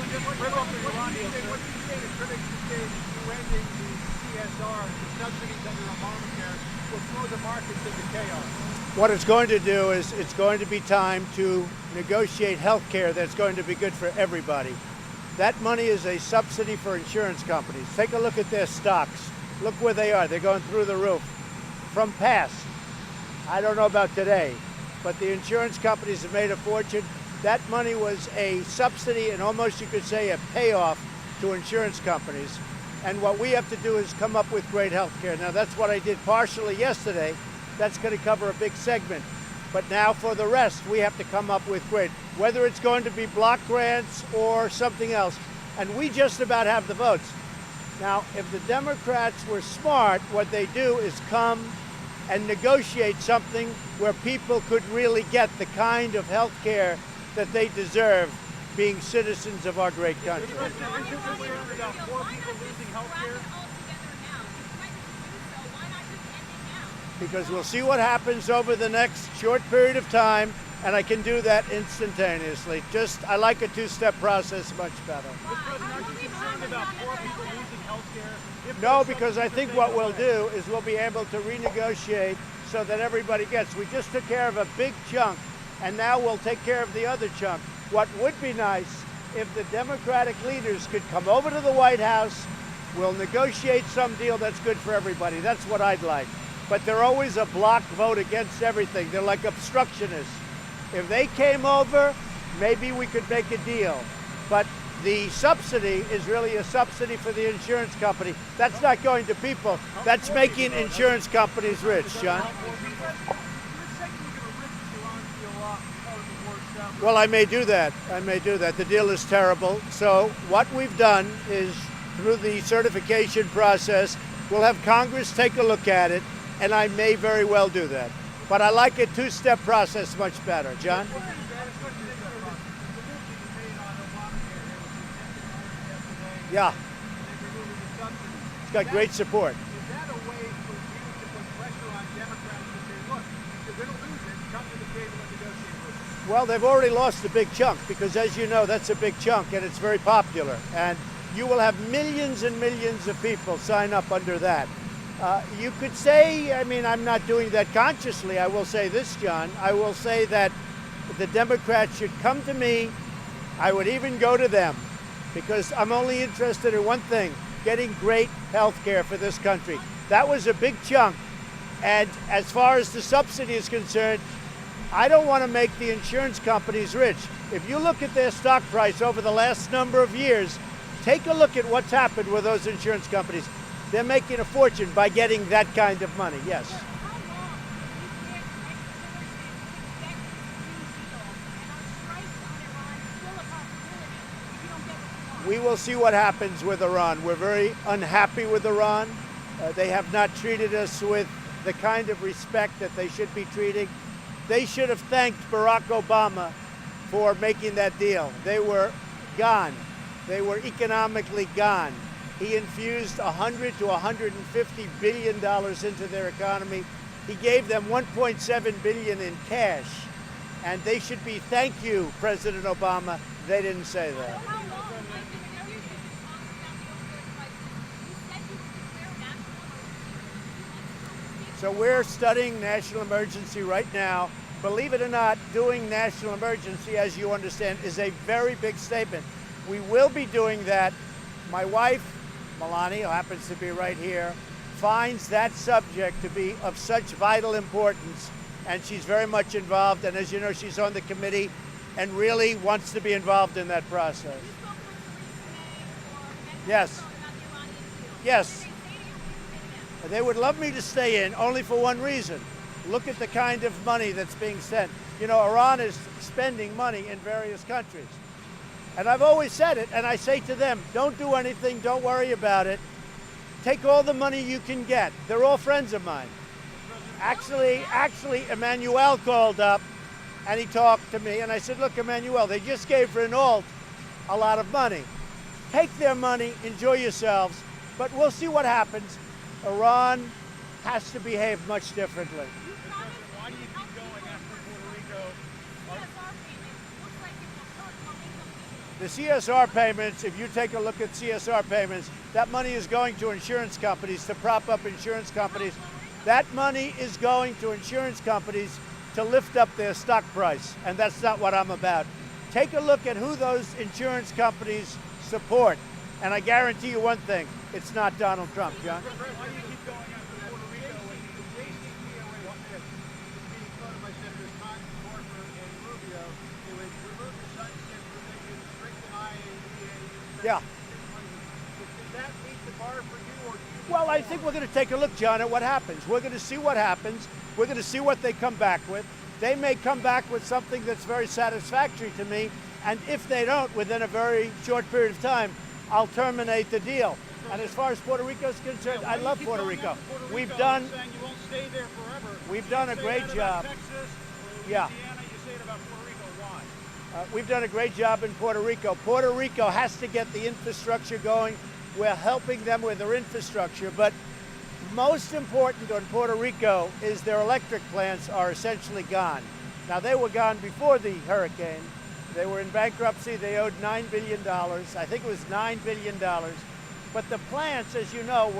What do you say to critics who say that you ending the CSR, the subsidies under Obamacare, will throw the markets into chaos? What it's going to do is it's going to be time to negotiate health care that's going to be good for everybody. That money is a subsidy for insurance companies. Take a look at their stocks. Look where they are. They're going through the roof. From past, I don't know about today, but the insurance companies have made a fortune. That money was a subsidy and almost you could say a payoff to insurance companies. And what we have to do is come up with great health care. Now that's what I did partially yesterday. That's going to cover a big segment. But now for the rest, we have to come up with great, whether it's going to be block grants or something else. And we just about have the votes. Now, if the Democrats were smart, what they do is come and negotiate something where people could really get the kind of health care that they deserve, being citizens of our great country. Because we'll see what happens over the next short period of time, and I can do that instantaneously. I like a two-step process much better. No, because I think what we'll do is we'll be able to renegotiate so that everybody gets. We just took care of a big chunk, and now we'll take care of the other chunk. What would be nice if the Democratic leaders could come over to the White House, we'll negotiate some deal that's good for everybody. That's what I'd like. But they're always a block vote against everything. They're like obstructionists. If they came over, maybe we could make a deal. But the subsidy is really a subsidy for the insurance company. That's not going to people. That's making insurance companies rich, John. Well, I may do that. The deal is terrible. So what we've done is, through the certification process, we'll have Congress take a look at it, and I may very well do that. But I like a two-step process much better. John? Yeah. It's got great support. Is that a way for you to put pressure on Democrats to say, look, if you're going to lose it, come to the table and negotiate with us? Well, they've already lost a big chunk because, as you know, that's a big chunk and it's very popular. And you will have millions and millions of people sign up under that. You could say, I mean, I'm not doing that consciously. I will say this, John. I will say that the Democrats should come to me. I would even go to them because I'm only interested in one thing, getting great health care for this country. That was a big chunk. And as far as the subsidy is concerned, I don't want to make the insurance companies rich. If you look at their stock price over the last number of years, take a look at what's happened with those insurance companies. They're making a fortune by getting that kind of money, yes. We will see what happens with Iran. We're very unhappy with Iran. They have not treated us with the kind of respect that they should be treating. They should have thanked Barack Obama for making that deal. They were gone. They were economically gone. He infused $100 to $150 billion into their economy. He gave them $1.7 billion in cash. And they should be, thank you, President Obama. They didn't say that. So we're studying national emergency right now. Believe it or not, doing national emergency, as you understand, is a very big statement. We will be doing that. My wife, Melania, who happens to be right here, finds that subject to be of such vital importance, and she's very much involved. And as you know, she's on the committee and really wants to be involved in that process. Yes. Yes. They would love me to stay in, only for one reason. Look at the kind of money that's being sent. You know, Iran is spending money in various countries. And I've always said it, and I say to them, don't do anything, don't worry about it. Take all the money you can get. They're all friends of mine. Actually, Emmanuel called up, and he talked to me, and I said, look, Emmanuel, they just gave Renault a lot of money. Take their money, enjoy yourselves, but we'll see what happens. Iran has to behave much differently. Why do you keep going after Puerto Rico? The CSR payments, if you take a look at CSR payments, that money is going to insurance companies to prop up insurance companies. That money is going to insurance companies to lift up their stock price, and that's not what I'm about. Take a look at who those insurance companies support, and I guarantee you one thing, it's not Donald Trump, John. Why do you keep going after Puerto Rico when the JCPOA is being floated by Senators Cotton, Corker, and Rubio? They would remove the sunset provision, strengthen IAEA. Yeah. Does that meet the bar for you, or do you? Well, I think we're going to take a look, John, at what happens. We're going to see what happens. We're going to see what they come back with. They may come back with something that's very satisfactory to me, and if they don't, within a very short period of time, I'll terminate the deal. And as far as Puerto Rico is concerned, I love Puerto Rico. We've done. Saying you won't stay there forever. We've done a great job. Texas, or Yeah. Louisiana, you say it about Puerto Rico. Why? We've done a great job in Puerto Rico. Puerto Rico has to get the infrastructure going. We're helping them with their infrastructure, but most important on Puerto Rico is their electric plants are essentially gone. Now, they were gone before the hurricane. They were in bankruptcy. They owed $9 billion. I think it was $9 billion. But the plants, as you know,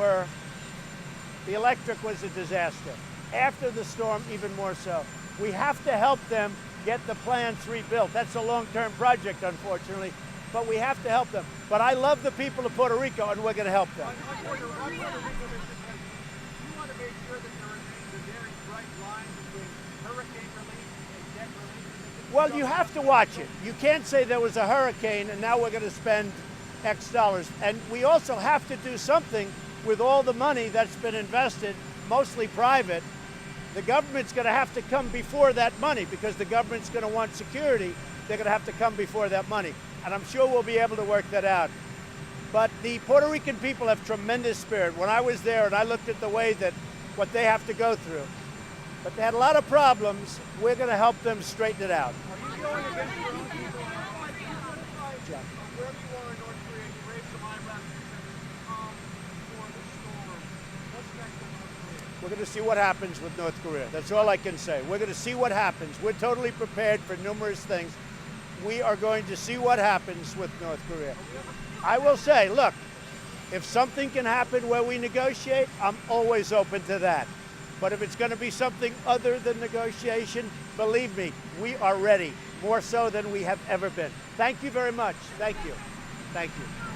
the electric was a disaster. After the storm, even more so. We have to help them get the plants rebuilt. That's a long-term project, unfortunately, but we have to help them. But I love the people of Puerto Rico, and we're going to help them. On Puerto Rico, Mr. President, you want to make sure that there remains a very bright line between hurricane relief and debt relief? Well, you have to watch it. You can't say there was a hurricane and now we're going to spend X dollars. And we also have to do something with all the money that's been invested, mostly private. The government's going to have to come before that money because the government's going to want security. They're going to have to come before that money. And I'm sure we'll be able to work that out. But the Puerto Rican people have tremendous spirit. When I was there and I looked at the way that what they have to go through, but they had a lot of problems. We're going to help them straighten it out. Are you going against your own people? John. Wherever you are in North Korea, you raised some eyebrows and said, for the storm. What's next in North Korea? We're going to see what happens with North Korea. That's all I can say. We're going to see what happens. We're totally prepared for numerous things. We are going to see what happens with North Korea. I will say, look, if something can happen where we negotiate, I'm always open to that. But if it's going to be something other than negotiation, believe me, we are ready, more so than we have ever been. Thank you very much. Thank you. Thank you.